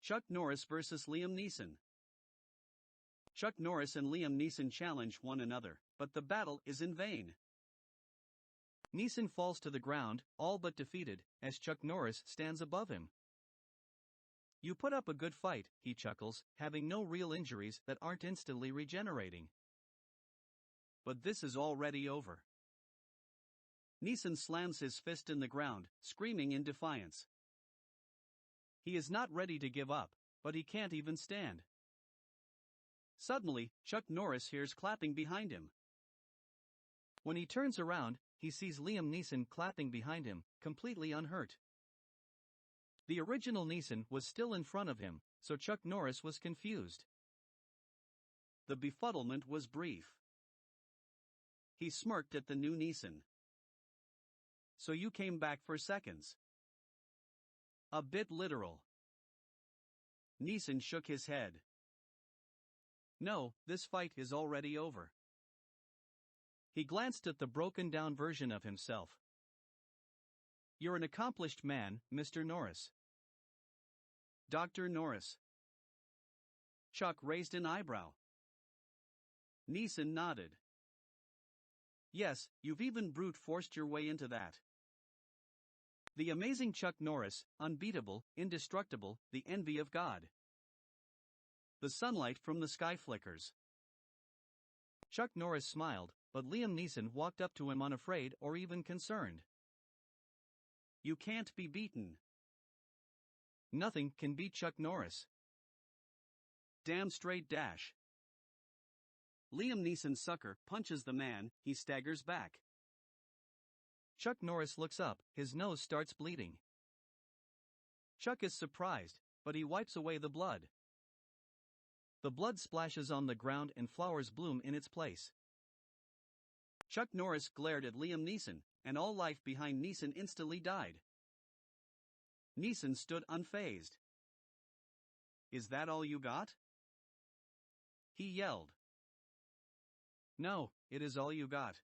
Chuck Norris vs. Liam Neeson. Chuck Norris and Liam Neeson challenge one another, but the battle is in vain. Neeson falls to the ground, all but defeated, as Chuck Norris stands above him. "You put up a good fight," he chuckles, having no real injuries that aren't instantly regenerating. But this is already over. Neeson slams his fist in the ground, screaming in defiance. He is not ready to give up, but he can't even stand. Suddenly, Chuck Norris hears clapping behind him. When he turns around, he sees Liam Neeson clapping behind him, completely unhurt. The original Neeson was still in front of him, so Chuck Norris was confused. The befuddlement was brief. He smirked at the new Neeson. "So you came back for seconds?" A bit literal. Neeson shook his head. "No, this fight is already over." He glanced at the broken-down version of himself. "You're an accomplished man, Mr. Norris." "Dr. Norris." Chuck raised an eyebrow. Neeson nodded. "Yes, you've even brute-forced your way into that." The amazing Chuck Norris, unbeatable, indestructible, the envy of God. The sunlight from the sky flickers. Chuck Norris smiled, but Liam Neeson walked up to him unafraid or even concerned. "You can't be beaten." Nothing can beat Chuck Norris. Damn straight dash. Liam Neeson's sucker punches the man, he staggers back. Chuck Norris looks up, his nose starts bleeding. Chuck is surprised, but he wipes away the blood. The blood splashes on the ground and flowers bloom in its place. Chuck Norris glared at Liam Neeson, and all life behind Neeson instantly died. Neeson stood unfazed. "Is that all you got?" he yelled. "No, it is all you got."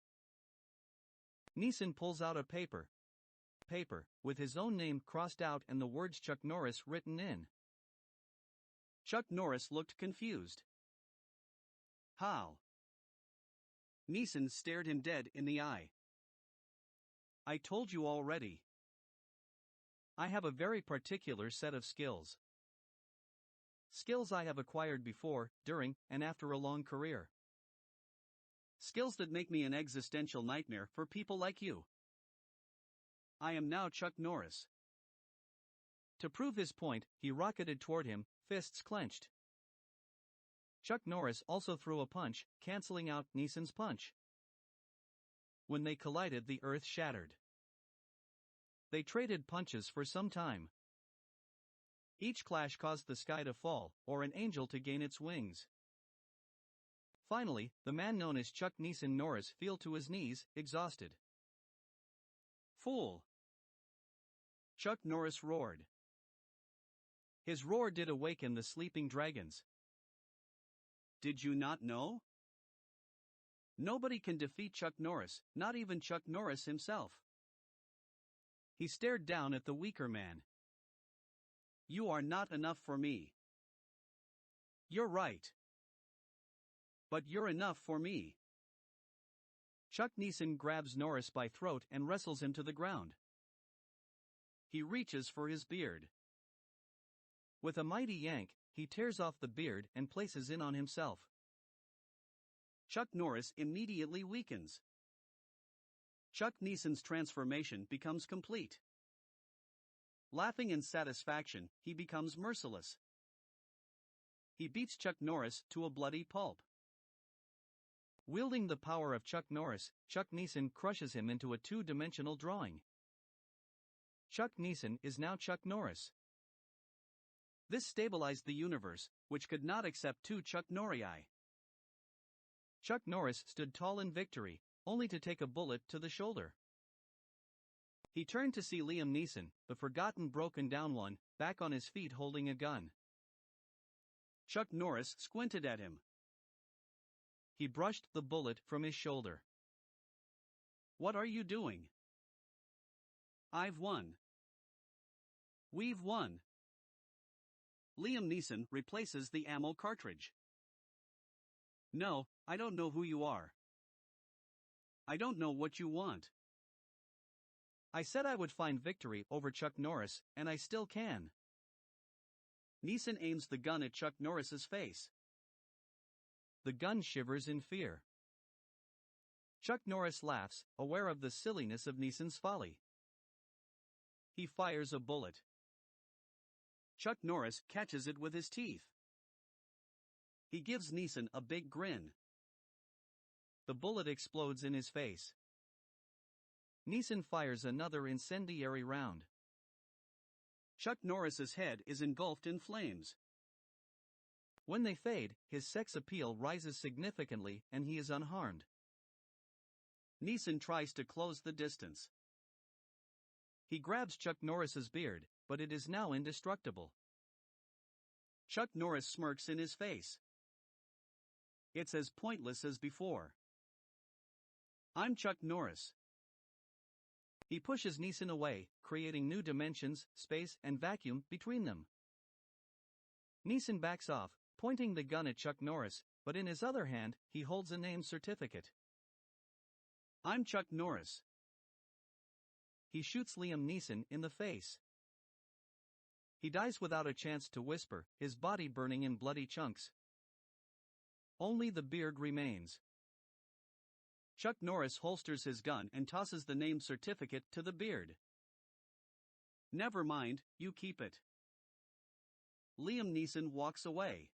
Neeson pulls out a paper, with his own name crossed out and the words Chuck Norris written in. Chuck Norris looked confused. "How?" Neeson stared him dead in the eye. "I told you already. I have a very particular set of skills. Skills I have acquired before, during, and after a long career. Skills that make me an existential nightmare for people like you. I am now Chuck Norris." To prove his point, he rocketed toward him, fists clenched. Chuck Norris also threw a punch, canceling out Neeson's punch. When they collided, the earth shattered. They traded punches for some time. Each clash caused the sky to fall, or an angel to gain its wings. Finally, the man known as Chuck Neeson Norris fell to his knees, exhausted. "Fool!" Chuck Norris roared. His roar did awaken the sleeping dragons. "Did you not know? Nobody can defeat Chuck Norris, not even Chuck Norris himself." He stared down at the weaker man. "You are not enough for me." "You're right. But you're enough for me." Chuck Neeson grabs Norris by throat and wrestles him to the ground. He reaches for his beard. With a mighty yank, he tears off the beard and places it on himself. Chuck Norris immediately weakens. Chuck Neeson's transformation becomes complete. Laughing in satisfaction, he becomes merciless. He beats Chuck Norris to a bloody pulp. Wielding the power of Chuck Norris, Chuck Neeson crushes him into a two-dimensional drawing. Chuck Neeson is now Chuck Norris. This stabilized the universe, which could not accept two Chuck Norrii. Chuck Norris stood tall in victory, only to take a bullet to the shoulder. He turned to see Liam Neeson, the forgotten broken-down one, back on his feet holding a gun. Chuck Norris squinted at him. He brushed the bullet from his shoulder. "What are you doing?" "I've won." "We've won." Liam Neeson replaces the ammo cartridge. No, I don't know who you are. I don't know what you want. I said I would find victory over Chuck Norris, and I still can. Neeson aims the gun at Chuck Norris's face. The gun shivers in fear. Chuck Norris laughs, aware of the silliness of Neeson's folly. He fires a bullet. Chuck Norris catches it with his teeth. He gives Neeson a big grin. The bullet explodes in his face. Neeson fires another incendiary round. Chuck Norris's head is engulfed in flames. When they fade, his sex appeal rises significantly and he is unharmed. Neeson tries to close the distance. He grabs Chuck Norris's beard, but it is now indestructible. Chuck Norris smirks in his face. It's as pointless as before. I'm Chuck Norris. He pushes Neeson away, creating new dimensions, space, and vacuum between them. Neeson backs off, pointing the gun at Chuck Norris, but in his other hand, he holds a name certificate. I'm Chuck Norris. He shoots Liam Neeson in the face. He dies without a chance to whisper, his body burning in bloody chunks. Only the beard remains. Chuck Norris holsters his gun and tosses the name certificate to the beard. Never mind, you keep it. Liam Neeson walks away.